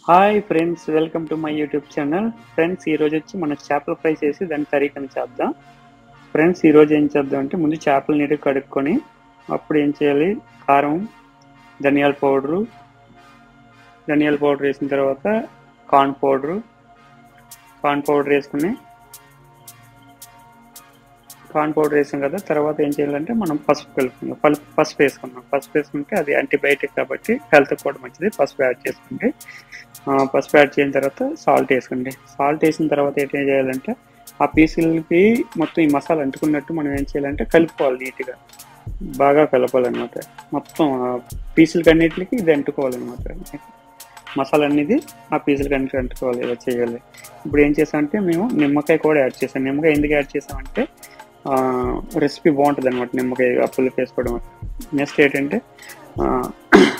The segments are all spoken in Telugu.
Hi friends, welcome to my YouTube channel. Friends, ఈరోజు వచ్చి మనం చేపల ఫ్రై చేసి దాని తరీకని చేద్దాం. ఫ్రెండ్స్, ఈరోజు ఏం చేద్దాం అంటే ముందు చేపలు నీట్గా కడుక్కొని అప్పుడు ఏం చేయాలి, కారం, ధనియాల పౌడర్ వేసిన తర్వాత కార్న్ పౌడర్ వేసుకుని కార్న్ పౌడర్ వేసాం కదా. తర్వాత ఏం చేయాలంటే మనం పసుపు కలుపుకుందాం. పసుపు వేసుకుంటే అది యాంటీబయాటిక్ కాబట్టి హెల్త్ కూడా మంచిది. పసుపు యాడ్ చేసుకుంటే పసుపు యాడ్ చేసిన తర్వాత సాల్ట్ వేసుకోండి. సాల్ట్ వేసిన తర్వాత ఏం చేయాలంటే ఆ పీసులకి మొత్తం ఈ మసాలా అంటుకున్నట్టు మనం ఏం చేయాలంటే కలుపుకోవాలి. నీట్గా బాగా కలపాలన్నమాట. మొత్తం పీసులకి అన్నిటికి ఇది అంటుకోవాలన్నమాట. మసాలా అనేది ఆ పీసులకి అంటుకోవాలి. ఇలా చేయాలి. ఇప్పుడు ఏం చేసామంటే మేము నిమ్మకాయ కూడా యాడ్ చేసాం. నిమ్మకాయ ఎందుకు యాడ్ చేసామంటే రెసిపీ బాగుంటుంది అనమాట. నిమ్మకాయ అప్పులు వేసుకోవడం. నెక్స్ట్ ఏంటంటే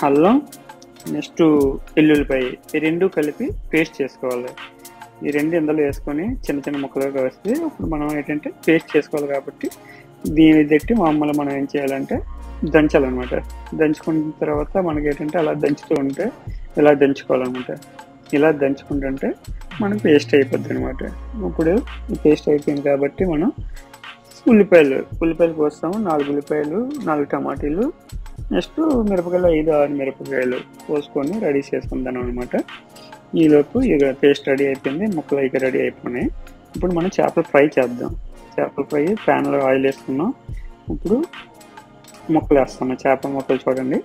అల్లం, నెక్స్ట్ ఎల్లుల్లిపాయ, ఈ రెండు కలిపి పేస్ట్ చేసుకోవాలి. ఈ రెండు ఇందులో వేసుకొని చిన్న చిన్న ముక్కలుగా వేస్తే ఇప్పుడు మనం ఏంటంటే పేస్ట్ చేసుకోవాలి. కాబట్టి దీన్ని పెట్టి మామూలు మనం ఏం చేయాలంటే దంచాలన్నమాట. దంచుకున్న తర్వాత మనకి ఏంటంటే అలా దంచుతూ ఉంటే ఇలా దంచుకోవాలన్నమాట. ఇలా దంచుకుంటుంటే మనకు పేస్ట్ అయిపోద్ది అనమాట. ఇప్పుడు పేస్ట్ అయిపోయింది కాబట్టి మనం ఉల్లిపాయలు కోస్తాము. 4 ఉల్లిపాయలు, 4 టమాటీలు, నెక్స్ట్ మిరపకాయలు 5-6 మిరపకాయలు కోసుకొని రెడీ చేసుకుందాం అనమాట. ఈలోపు ఇక పేస్ట్ రెడీ అయిపోయింది, ముక్కలు ఇక రెడీ అయిపోయినాయి. ఇప్పుడు మనం చేపల ఫ్రై చేద్దాం. చేపల ఫ్రై ప్యాన్లో ఆయిల్ వేసుకున్నాం. ఇప్పుడు ముక్కలు వేస్తాము. చేపల ముక్కలు చూడండి,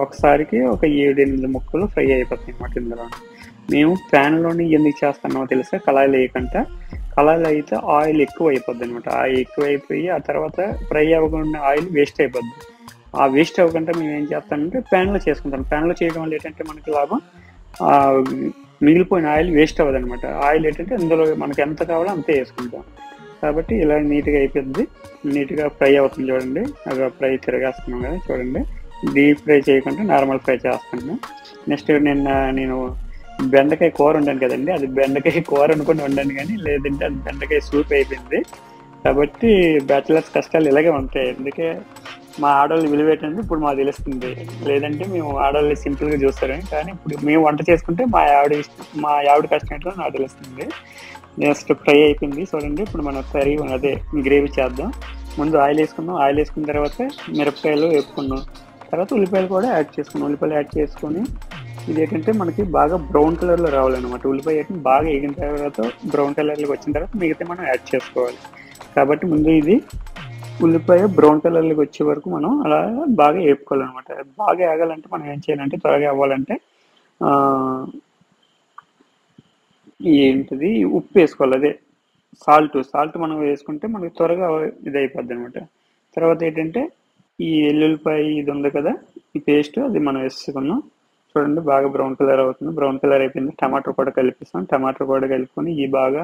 ఒకసారికి ఒక 7-8 ముక్కలు ఫ్రై అయిపోతాయి అన్నమాట. ఇందులో మేము ప్యాన్లోని ఎందుకు చేస్తున్నామో తెలుసా, కళాయిలు వేయకుండా. కళాయిలు అయితే ఆయిల్ ఎక్కువ అయిపోద్ది అనమాట. ఆయిల్ ఎక్కువ అయిపోయి ఆ తర్వాత ఫ్రై అవ్వకుండా ఆయిల్ వేస్ట్ అయిపోద్ది. ఆ వేస్ట్ అవ్వకుండా మేము ఏం చేస్తామంటే ప్యాన్లో చేసుకుంటాం. ప్యాన్లో చేయడం వల్ల ఏంటంటే మనకి లాభం, మిగిలిపోయిన ఆయిల్ వేస్ట్ అవ్వదు అనమాట. ఆయిల్ ఏంటంటే ఇందులో మనకి ఎంత కావాలో అంతే వేసుకుంటాం. కాబట్టి ఇలా నీట్గా అయిపోద్ది. నీట్గా ఫ్రై అవుతుంది చూడండి. అలా ఫ్రై తిరగేస్తున్నాం కదా చూడండి. డీప్ ఫ్రై చేయకుండా నార్మల్ ఫ్రై చేస్తున్నాను. నెక్స్ట్ నేను బెండకాయ కూర వండాను కదండి, అది బెండకాయ కూర అనుకుని వండాను, కానీ లేదంటే అది బెండకాయ సూప్ అయిపోయింది. కాబట్టి బ్యాచిలర్స్ కష్టాలు ఇలాగే ఉంటాయి. అందుకే మా ఆడవాళ్ళు విలువేటండి ఇప్పుడు మాకు తెలుస్తుంది. లేదంటే మేము ఆడవాళ్ళు సింపుల్గా చూస్తారు, కానీ ఇప్పుడు మేము వంట చేసుకుంటే మా ఆవిడ కష్టం ఏంటో నాకు తెలుస్తుంది. నెక్స్ట్ ఫ్రై అయిపోయింది చూడండి. ఇప్పుడు మనం కర్రీ అదే గ్రేవీ చేద్దాం. ముందు ఆయిల్ వేసుకున్నాం. ఆయిల్ వేసుకున్న తర్వాత మిరపకాయలు వేసుకున్నాం. తర్వాత ఉల్లిపాయలు కూడా యాడ్ చేసుకున్నాం. ఉల్లిపాయలు యాడ్ చేసుకొని ఇది ఏంటంటే మనకి బాగా బ్రౌన్ కలర్లో రావాలన్నమాట. ఉల్లిపాయ ఏంటంటే బాగా వేగిన తర్వాత బ్రౌన్ కలర్లోకి వచ్చిన తర్వాత మిగతా మనం యాడ్ చేసుకోవాలి. కాబట్టి ముందు ఇది ఉల్లిపాయ బ్రౌన్ కలర్లోకి వచ్చే వరకు మనం అలా బాగా వేపుకోవాలన్నమాట. బాగా వేగాలంటే మనం ఏం చేయాలంటే, త్వరగా అవ్వాలంటే ఏంటిది ఉప్పు వేసుకోవాలి. అదే సాల్ట్ మనం వేసుకుంటే మనకి త్వరగా ఇది అయిపోద్ది అనమాట. తర్వాత ఏంటంటే ఈ ఎల్లుల్లిపాయ ఇది ఉంది కదా, ఈ పేస్ట్ అది మనం వేసుకున్నాం. చూడండి బాగా బ్రౌన్ కలర్ అవుతుంది. బ్రౌన్ కలర్ అయిపోయింది. టమాటో కూడా కలిపిస్తాం. టమాటో కూడా కలుపుకొని ఈ బాగా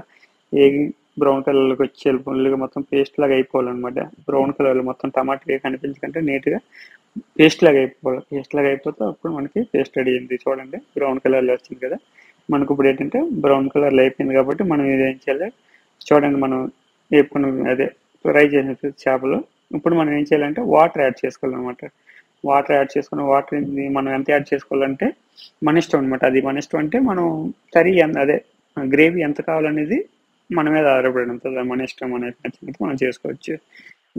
ఏగి బ్రౌన్ కలర్లోకి వచ్చి ఫుల్గా మొత్తం పేస్ట్ లాగా అయిపోవాలన్నమాట. బ్రౌన్ కలర్లో మొత్తం టమాటా కనిపించకంటే నీట్గా పేస్ట్ లాగా అయిపోవాలి. పేస్ట్ లాగా అయిపోతే అప్పుడు మనకి పేస్ట్ రెడీ అయింది. చూడండి బ్రౌన్ కలర్లో వచ్చింది కదా. మనకు ఇప్పుడు ఏంటంటే బ్రౌన్ కలర్లో అయిపోయింది కాబట్టి మనం ఇది ఏం చేయాలి చూడండి. మనం వేపుకుని అదే ఫ్రై చేసిన చేపలు ఇప్పుడు మనం ఏం చేయాలంటే వాటర్ యాడ్ చేసుకోవాలన్నమాట. వాటర్ యాడ్ చేసుకున్న వాటర్ మనం ఎంత యాడ్ చేసుకోవాలంటే మన ఇష్టం అనమాట. అది మన ఇష్టం అంటే మనం కర్రీ అదే గ్రేవీ ఎంత కావాలనేది మన మీద ఆధారపడి ఉంటుంది. మన ఇష్టం అనేది నచ్చినట్టు మనం చేసుకోవచ్చు.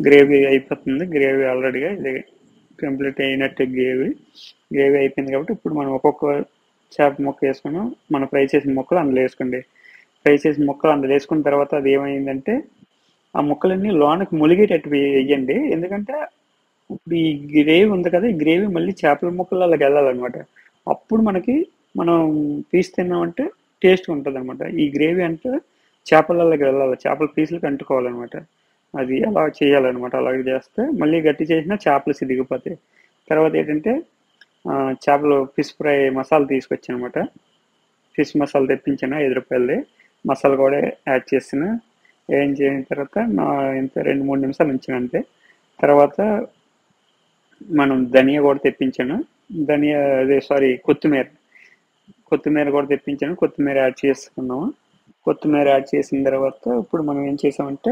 గ్రేవీ అయిపోతుంది. గ్రేవీ ఆల్రెడీగా ఇది కంప్లీట్ అయినట్టు గ్రేవీ అయిపోయింది కాబట్టి ఇప్పుడు మనం ఒక్కొక్క చేప ముక్క వేసుకున్నాం. మనం ఫ్రై చేసిన ముక్కలు అందులో వేసుకోండి. ఫ్రై చేసిన ముక్కలు అందులో వేసుకున్న తర్వాత అది ఏమైందంటే ఆ ముక్కలన్నీ లోనకి ములిగేటట్టు వేయండి. ఎందుకంటే ఇప్పుడు ఈ గ్రేవీ ఉంది కదా, ఈ గ్రేవీ మళ్ళీ చేపల ముక్కలు అలాగ వెళ్ళాలన్నమాట. అప్పుడు మనం పీస్ తిన్నామంటే టేస్ట్ ఉంటుంది అనమాట. ఈ గ్రేవీ అంటే చేపలకి వెళ్ళాలి, చేపల పీసులకి అంటుకోవాలన్నమాట. అది అలా చేయాలన్నమాట. అలాగే చేస్తే మళ్ళీ గట్టి చేసినా చేపలు సిదిగిపోతాయి. తర్వాత ఏంటంటే చేపలు ఫిష్ ఫ్రై మసాలా తీసుకొచ్చానమాట. ఫిష్ మసాలా తెప్పించాను 5 రూపాయలది. మసాలా కూడా యాడ్ చేసిన. ఏం చేసిన తర్వాత ఇంత 2-3 నిమిషాలు ఉంచిన అంతే. తర్వాత మనం ధనియా కూడా తెప్పించాను. కొత్తిమీర కూడా తెప్పించాను. కొత్తిమీర యాడ్ చేసుకున్నాము. కొత్తిమీర యాడ్ చేసిన తర్వాత ఇప్పుడు మనం ఏం చేసామంటే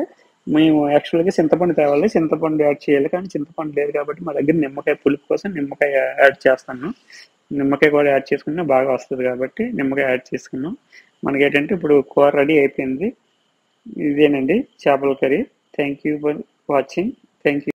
మేము యాక్చువల్గా చింతపండు తేవాలి, చింతపండు యాడ్ చేయాలి, కానీ చింతపండు లేదు కాబట్టి మా దగ్గర నిమ్మకాయ పులుపు కోసం నిమ్మకాయ యాడ్ చేస్తాను. నిమ్మకాయ కూడా యాడ్ చేసుకున్నా బాగా వస్తుంది కాబట్టి నిమ్మకాయ యాడ్ చేసుకున్నాం. మనకి ఏంటంటే ఇప్పుడు కూర రెడీ అయిపోయింది. ఇదేనండి చేపల curry. Thank you for watching. Thank you.